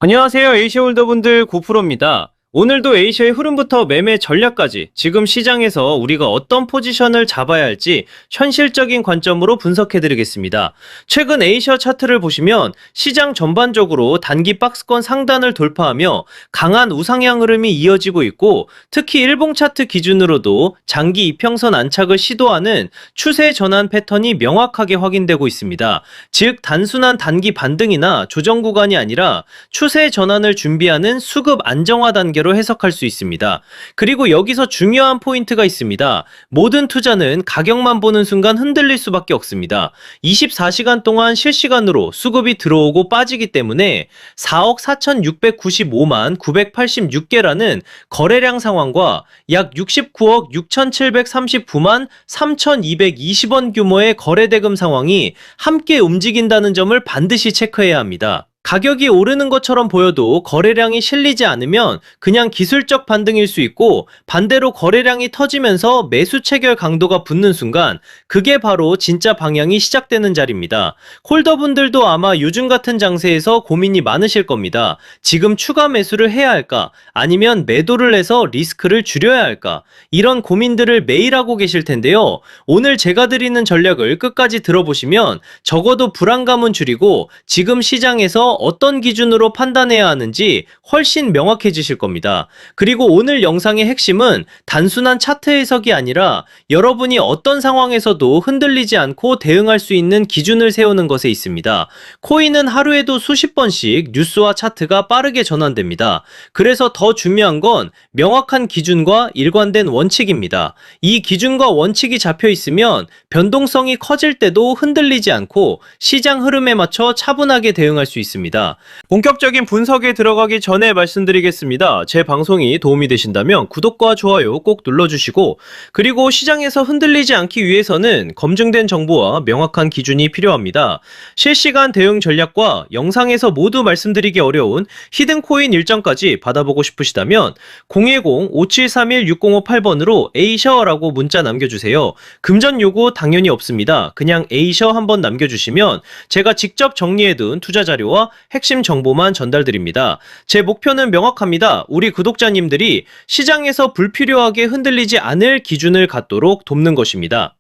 안녕하세요. Asha홀더분들 고프로입니다. 오늘도 Asha의 흐름부터 매매 전략까지 지금 시장에서 우리가 어떤 포지션을 잡아야 할지 현실적인 관점으로 분석해드리겠습니다. 최근 Asia 차트를 보시면 시장 전반적으로 단기 박스권 상단을 돌파하며 강한 우상향 흐름이 이어지고 있고, 특히 일봉 차트 기준으로도 장기 이평선 안착을 시도하는 추세 전환 패턴이 명확하게 확인되고 있습니다. 즉 단순한 단기 반등이나 조정 구간이 아니라 추세 전환을 준비하는 수급 안정화 단계로 해석할 수 있습니다. 그리고 여기서 중요한 포인트가 있습니다. 모든 투자는 가격만 보는 순간 흔들릴 수밖에 없습니다. 24시간 동안 실시간으로 수급이 들어오고 빠지기 때문에 4억 4,695만 986개라는 거래량 상황과 약 69억 6,739만 3,220원 규모의 거래대금 상황이 함께 움직인다는 점을 반드시 체크해야 합니다. 가격이 오르는 것처럼 보여도 거래량이 실리지 않으면 그냥 기술적 반등일 수 있고, 반대로 거래량이 터지면서 매수 체결 강도가 붙는 순간 그게 바로 진짜 방향이 시작되는 자리입니다. 홀더분들도 아마 요즘 같은 장세에서 고민이 많으실 겁니다. 지금 추가 매수를 해야 할까? 아니면 매도를 해서 리스크를 줄여야 할까? 이런 고민들을 매일 하고 계실 텐데요. 오늘 제가 드리는 전략을 끝까지 들어보시면 적어도 불안감은 줄이고 지금 시장에서 어떤 기준으로 판단해야 하는지 훨씬 명확해지실 겁니다. 그리고 오늘 영상의 핵심은 단순한 차트 해석이 아니라 여러분이 어떤 상황에서도 흔들리지 않고 대응할 수 있는 기준을 세우는 것에 있습니다. 코인은 하루에도 수십 번씩 뉴스와 차트가 빠르게 전환됩니다. 그래서 더 중요한 건 명확한 기준과 일관된 원칙입니다. 이 기준과 원칙이 잡혀 있으면 변동성이 커질 때도 흔들리지 않고 시장 흐름에 맞춰 차분하게 대응할 수 있습니다. 본격적인 분석에 들어가기 전에 말씀드리겠습니다. 제 방송이 도움이 되신다면 구독과 좋아요 꼭 눌러주시고, 그리고 시장에서 흔들리지 않기 위해서는 검증된 정보와 명확한 기준이 필요합니다. 실시간 대응 전략과 영상에서 모두 말씀드리기 어려운 히든코인 일정까지 받아보고 싶으시다면 010-5731-6058번으로 에이셔라고 문자 남겨주세요. 금전 요구 당연히 없습니다. 그냥 에이셔 한번 남겨주시면 제가 직접 정리해둔 투자 자료와 핵심 정보만 전달드립니다. 제 목표는 명확합니다. 우리 구독자님들이 시장에서 불필요하게 흔들리지 않을 기준을 갖도록 돕는 것입니다.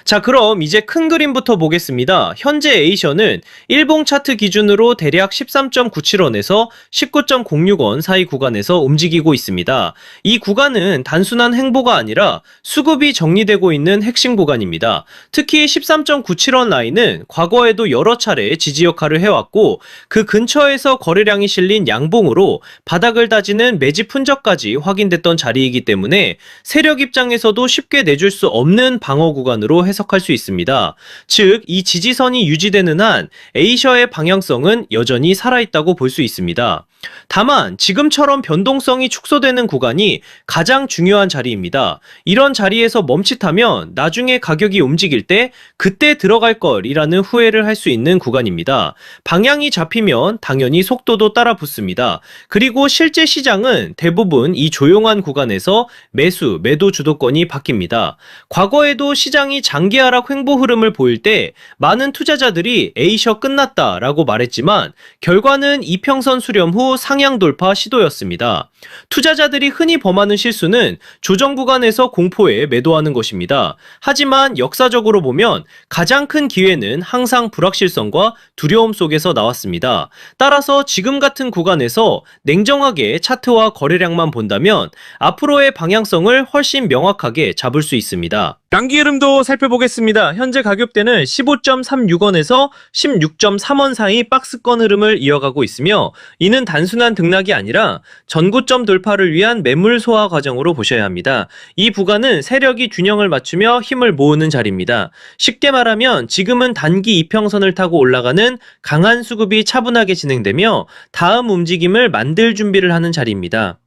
자, 그럼 이제 큰 그림부터 보겠습니다. 현재 A셔는 일봉 차트 기준으로 대략 13.97원에서 19.06원 사이 구간에서 움직이고 있습니다. 이 구간은 단순한 행보가 아니라 수급이 정리되고 있는 핵심 구간입니다. 특히 13.97원 라인은 과거에도 여러 차례 지지 역할을 해왔고, 그 근처에서 거래량이 실린 양봉으로 바닥을 다지는 매집 흔적까지 확인됐던 자리이기 때문에 세력 입장에서도 쉽게 내줄 수 없는 방어 구간으로 해석할 수 있습니다. 즉, 이 지지선이 유지되는 한 A셔의 방향성은 여전히 살아있다고 볼 수 있습니다. 다만 지금처럼 변동성이 축소되는 구간이 가장 중요한 자리입니다. 이런 자리에서 멈칫하면 나중에 가격이 움직일 때 그때 들어갈 걸이라는 후회를 할 수 있는 구간입니다. 방향이 잡히면 당연히 속도도 따라 붙습니다. 그리고 실제 시장은 대부분 이 조용한 구간에서 매수, 매도 주도권이 바뀝니다. 과거에도 시장이 장기 하락 횡보 흐름을 보일 때 많은 투자자들이 A셔 끝났다라고 말했지만 결과는 이평선 수렴 후 상향 돌파 시도였습니다. 투자자들이 흔히 범하는 실수는 조정 구간에서 공포에 매도하는 것입니다. 하지만 역사적으로 보면 가장 큰 기회는 항상 불확실성과 두려움 속에서 나왔습니다. 따라서 지금 같은 구간에서 냉정하게 차트와 거래량만 본다면 앞으로의 방향성을 훨씬 명확하게 잡을 수 있습니다. 장기 흐름도 살펴보겠습니다. 현재 가격대는 15.36원에서 16.3원 사이 박스권 흐름을 이어가고 있으며, 이는 단순한 등락이 아니라 전고점 돌파를 위한 매물 소화 과정으로 보셔야 합니다. 이 구간은 세력이 균형을 맞추며 힘을 모으는 자리입니다. 쉽게 말하면 지금은 단기 이평선을 타고 올라가는 강한 수급이 차분하게 진행되며 다음 움직임을 만들 준비를 하는 자리입니다.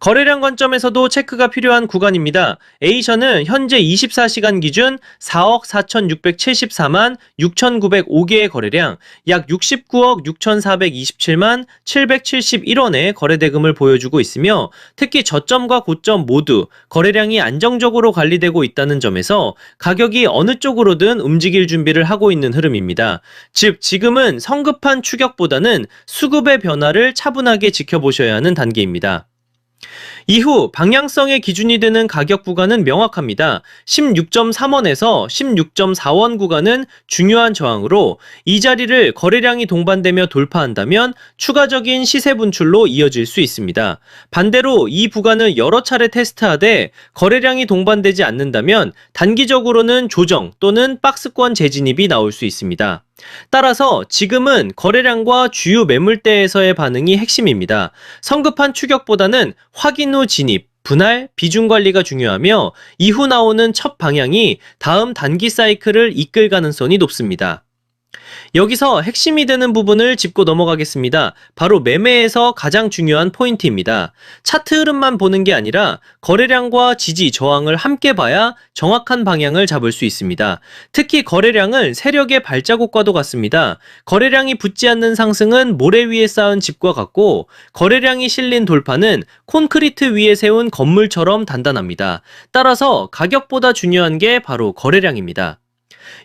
거래량 관점에서도 체크가 필요한 구간입니다. 에이셔는 현재 24시간 기준 4억 4,674만 6,905개의 거래량, 약 69억 6,427만 771원의 거래대금을 보여주고 있으며 특히 저점과 고점 모두 거래량이 안정적으로 관리되고 있다는 점에서 가격이 어느 쪽으로든 움직일 준비를 하고 있는 흐름입니다. 즉 지금은 성급한 추격보다는 수급의 변화를 차분하게 지켜보셔야 하는 단계입니다. 이후 방향성의 기준이 되는 가격 구간은 명확합니다. 16.3원에서 16.4원 구간은 중요한 저항으로 이 자리를 거래량이 동반되며 돌파한다면 추가적인 시세 분출로 이어질 수 있습니다. 반대로 이 구간을 여러 차례 테스트하되 거래량이 동반되지 않는다면 단기적으로는 조정 또는 박스권 재진입이 나올 수 있습니다. 따라서 지금은 거래량과 주요 매물대에서의 반응이 핵심입니다. 성급한 추격보다는 확인 후 진입, 분할, 비중 관리가 중요하며 이후 나오는 첫 방향이 다음 단기 사이클을 이끌 가능성이 높습니다. 여기서 핵심이 되는 부분을 짚고 넘어가겠습니다. 바로 매매에서 가장 중요한 포인트입니다. 차트 흐름만 보는 게 아니라 거래량과 지지, 저항을 함께 봐야 정확한 방향을 잡을 수 있습니다. 특히 거래량은 세력의 발자국과도 같습니다. 거래량이 붙지 않는 상승은 모래 위에 쌓은 집과 같고 거래량이 실린 돌파는 콘크리트 위에 세운 건물처럼 단단합니다. 따라서 가격보다 중요한 게 바로 거래량입니다.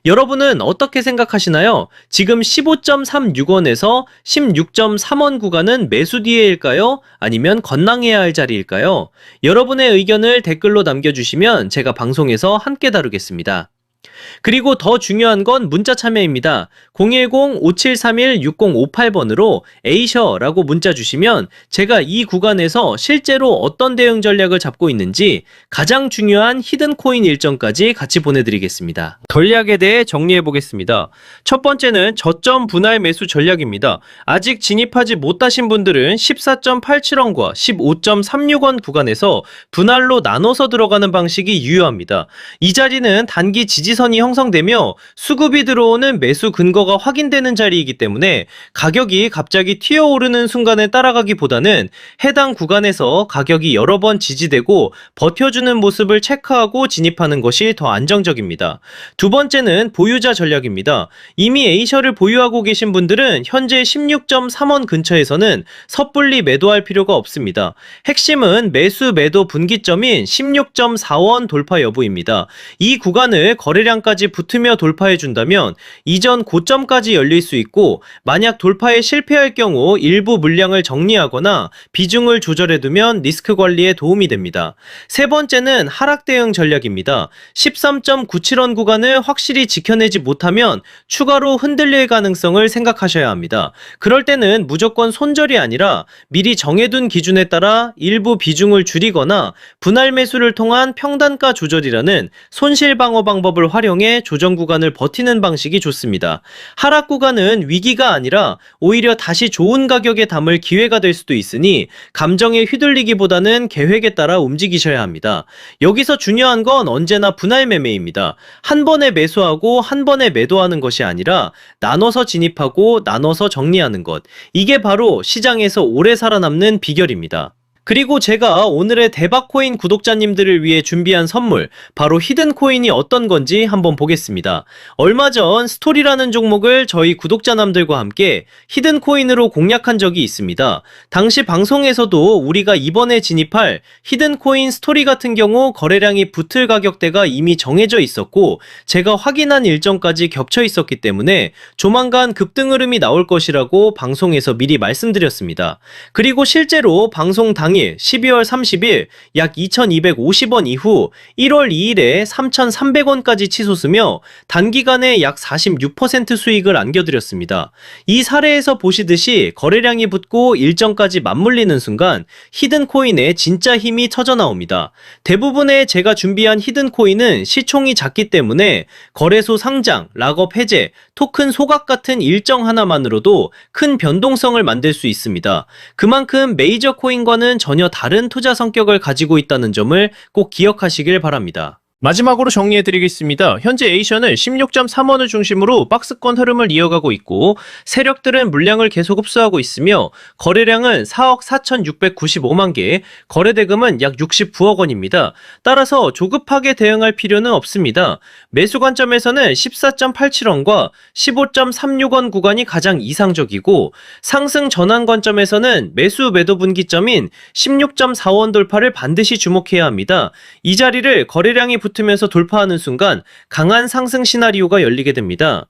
여러분은 어떻게 생각하시나요? 지금 15.36원에서 16.3원 구간은 매수 뒤에일까요? 아니면 건낭해야 할 자리일까요? 여러분의 의견을 댓글로 남겨주시면 제가 방송에서 함께 다루겠습니다. 그리고 더 중요한 건 문자 참여입니다. 010-5731-6058번으로 에이셔라고 문자 주시면 제가 이 구간에서 실제로 어떤 대응 전략을 잡고 있는지 가장 중요한 히든코인 일정까지 같이 보내드리겠습니다. 전략에 대해 정리해 보겠습니다. 첫 번째는 저점 분할 매수 전략입니다. 아직 진입하지 못하신 분들은 14.87원과 15.36원 구간에서 분할로 나눠서 들어가는 방식이 유효합니다. 이 자리는 단기 지지선이 형성되며 수급이 들어오는 매수 근거가 확인되는 자리이기 때문에 가격이 갑자기 튀어오르는 순간에 따라가기보다는 해당 구간에서 가격이 여러 번 지지되고 버텨주는 모습을 체크하고 진입하는 것이 더 안정적입니다. 두 번째는 보유자 전략입니다. 이미 에이셔를 보유하고 계신 분들은 현재 16.3원 근처에서는 섣불리 매도할 필요가 없습니다. 핵심은 매수 매도 분기점인 16.4원 돌파 여부입니다. 이 구간을 거래량까지 붙으며 돌파해 준다면 이전 고점까지 열릴 수 있고 만약 돌파에 실패할 경우 일부 물량을 정리하거나 비중을 조절해 두면 리스크 관리에 도움이 됩니다. 세 번째는 하락 대응 전략입니다. 13.97원 구간을 확실히 지켜내지 못하면 추가로 흔들릴 가능성을 생각하셔야 합니다. 그럴 때는 무조건 손절이 아니라 미리 정해둔 기준에 따라 일부 비중을 줄이거나 분할 매수를 통한 평단가 조절이라는 손실 방어 방법을 활용해 조정 구간을 버티는 방식이 좋습니다. 하락 구간은 위기가 아니라 오히려 다시 좋은 가격에 담을 기회가 될 수도 있으니 감정에 휘둘리기보다는 계획에 따라 움직이셔야 합니다. 여기서 중요한 건 언제나 분할 매매입니다. 한 번에 매수하고 한 번에 매도하는 것이 아니라 나눠서 진입하고 나눠서 정리하는 것. 이게 바로 시장에서 오래 살아남는 비결입니다. 그리고 제가 오늘의 대박코인 구독자님들을 위해 준비한 선물, 바로 히든코인이 어떤 건지 한번 보겠습니다. 얼마 전 스토리라는 종목을 저희 구독자남들과 함께 히든코인으로 공략한 적이 있습니다. 당시 방송에서도 우리가 이번에 진입할 히든코인 스토리 같은 경우 거래량이 붙을 가격대가 이미 정해져 있었고 제가 확인한 일정까지 겹쳐 있었기 때문에 조만간 급등 흐름이 나올 것이라고 방송에서 미리 말씀드렸습니다. 그리고 실제로 방송 당일 12월 30일 약 2,250원 이후 1월 2일에 3,300원까지 치솟으며 단기간에 약 46% 수익을 안겨드렸습니다. 이 사례에서 보시듯이 거래량이 붙고 일정까지 맞물리는 순간 히든코인의 진짜 힘이 터져나옵니다. 대부분의 제가 준비한 히든코인은 시총이 작기 때문에 거래소 상장, 락업 해제, 토큰 소각 같은 일정 하나만으로도 큰 변동성을 만들 수 있습니다. 그만큼 메이저 코인과는 전혀 다른 투자 성격을 가지고 있다는 점을 꼭 기억하시길 바랍니다. 마지막으로 정리해드리겠습니다. 현재 A션은 16.3원을 중심으로 박스권 흐름을 이어가고 있고 세력들은 물량을 계속 흡수하고 있으며 거래량은 4억 4,695만 개, 거래대금은 약 69억 원입니다. 따라서 조급하게 대응할 필요는 없습니다. 매수 관점에서는 14.87원과 15.36원 구간이 가장 이상적이고 상승 전환 관점에서는 매수 매도 분기점인 16.4원 돌파를 반드시 주목해야 합니다. 이 자리를 거래량이 붙으면서 돌파하는 순간 강한 상승 시나리오가 열리게 됩니다.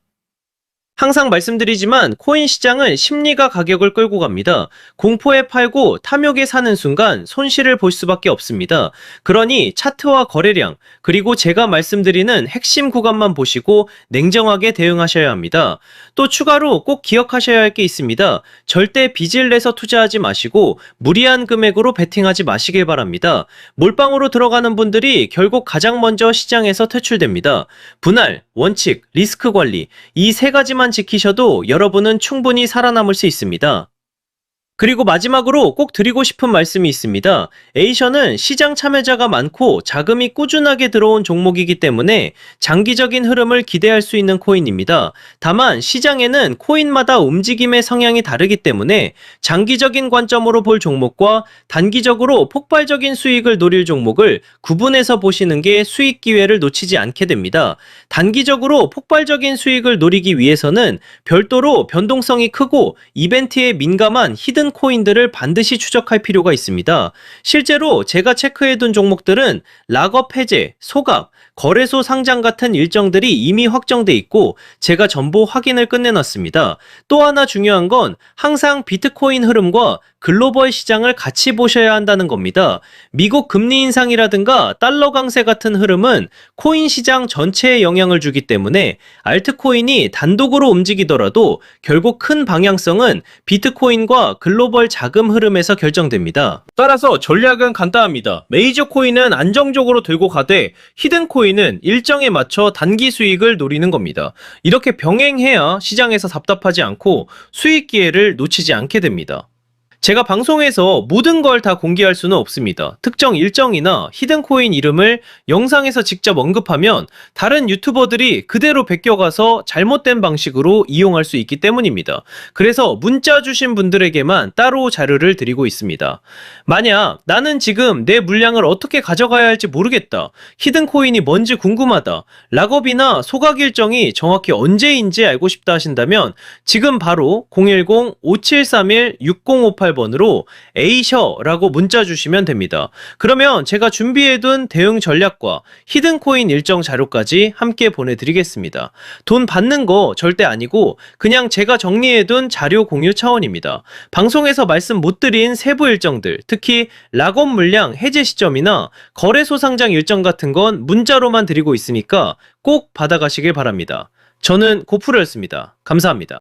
항상 말씀드리지만 코인 시장은 심리가 가격을 끌고 갑니다. 공포에 팔고 탐욕에 사는 순간 손실을 볼 수밖에 없습니다. 그러니 차트와 거래량, 그리고 제가 말씀드리는 핵심 구간만 보시고 냉정하게 대응하셔야 합니다. 또 추가로 꼭 기억하셔야 할 게 있습니다. 절대 빚을 내서 투자하지 마시고 무리한 금액으로 베팅하지 마시길 바랍니다. 몰빵으로 들어가는 분들이 결국 가장 먼저 시장에서 퇴출됩니다. 분할, 원칙, 리스크 관리, 이 세 가지만 지키셔도 여러분은 충분히 살아남을 수 있습니다. 그리고 마지막으로 꼭 드리고 싶은 말씀이 있습니다. A션은 시장 참여자가 많고 자금이 꾸준하게 들어온 종목이기 때문에 장기적인 흐름을 기대할 수 있는 코인입니다. 다만 시장에는 코인마다 움직임의 성향이 다르기 때문에 장기적인 관점으로 볼 종목과 단기적으로 폭발적인 수익을 노릴 종목을 구분해서 보시는 게 수익 기회를 놓치지 않게 됩니다. 단기적으로 폭발적인 수익을 노리기 위해서는 별도로 변동성이 크고 이벤트에 민감한 히든 코인들을 반드시 추적할 필요가 있습니다. 실제로 제가 체크해둔 종목들은 락업 해제, 소각, 거래소 상장 같은 일정들이 이미 확정돼 있고 제가 전부 확인을 끝내놨습니다. 또 하나 중요한 건 항상 비트코인 흐름과 글로벌 시장을 같이 보셔야 한다는 겁니다. 미국 금리 인상이라든가 달러 강세 같은 흐름은 코인 시장 전체에 영향을 주기 때문에 알트코인이 단독으로 움직이더라도 결국 큰 방향성은 비트코인과 글로벌 자금 흐름에서 결정됩니다. 따라서 전략은 간단합니다. 메이저 코인은 안정적으로 들고 가되 히든 코인은 일정에 맞춰 단기 수익을 노리는 겁니다. 이렇게 병행해야 시장에서 답답하지 않고 수익 기회를 놓치지 않게 됩니다. 제가 방송에서 모든 걸 다 공개할 수는 없습니다. 특정 일정이나 히든코인 이름을 영상에서 직접 언급하면 다른 유튜버들이 그대로 베껴가서 잘못된 방식으로 이용할 수 있기 때문입니다. 그래서 문자 주신 분들에게만 따로 자료를 드리고 있습니다. 만약 나는 지금 내 물량을 어떻게 가져가야 할지 모르겠다. 히든코인이 뭔지 궁금하다. 락업이나 소각 일정이 정확히 언제인지 알고 싶다 하신다면 지금 바로 010-5731-6058번으로 A셔라고 문자 주시면 됩니다. 그러면 제가 준비해둔 대응 전략과 히든코인 일정 자료까지 함께 보내드리겠습니다. 돈 받는 거 절대 아니고 그냥 제가 정리해둔 자료 공유 차원입니다. 방송에서 말씀 못 드린 세부 일정들, 특히 락업 물량 해제 시점이나 거래소 상장 일정 같은 건 문자로만 드리고 있으니까 꼭 받아가시길 바랍니다. 저는 고프로였습니다. 감사합니다.